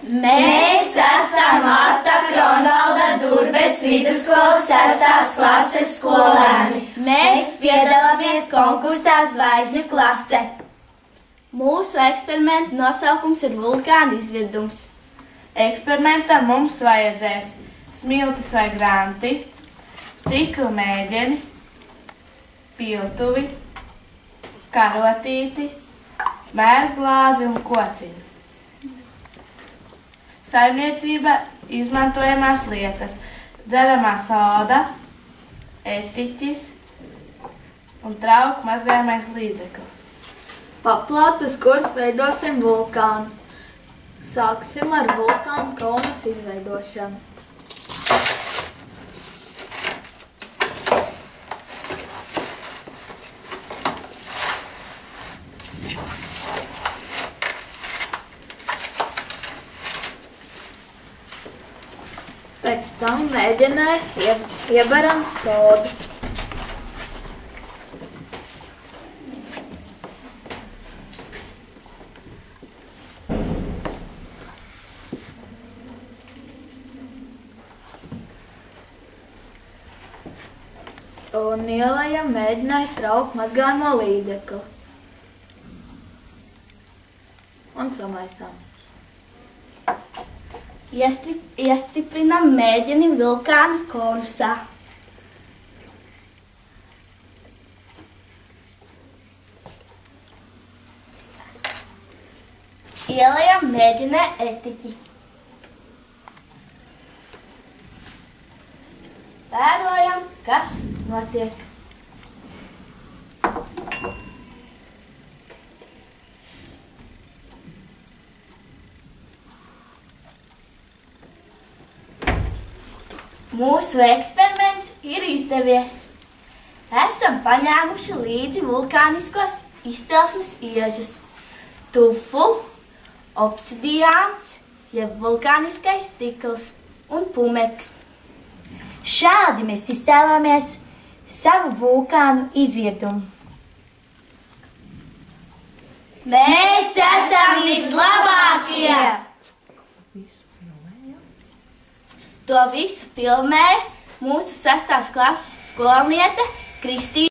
Mēs esam Marta Kronvalda Durbes vidusskolas 6. klases skolēni. Mēs piedalāmies konkursā Zvaigžņu klase. Mūsu eksperimenta nosaukums ir vulkāna izvirdums. Eksperimentam mums vajadzēs smiltis vai granti, stikla mēģeni, piltuvi, karotīti, mērglāzi un kociņu. Saimniecība izmantojamās lietas – dzeramā soda, etiķis un trauku mazgājamais līdzeklis. Paplātes, kuras veidosim vulkānu. Sāksim ar vulkānu kaunas izveidošanu. Pēc tam mēģinē iebaram sodu. Un ielējam mēģinē trauku mazgājamo līdzekli. Un samaisām. Iestiprinam mēģini vulkāna konusā. Ielejam mēģinē etiķi. Vērojam, kas notiek. Mūsu eksperiments ir izdevies. Esam paņēmuši līdzi vulkāniskos izcelsmes iežus – tufu, obsidiāns, jeb vulkāniskais stikls un pumeks. Šādi mēs iztēlojamies savu vulkānu izvirdumu. Mēs esam vislabākie! To visu filmē mūsu 6. klases skolniece Kristīna.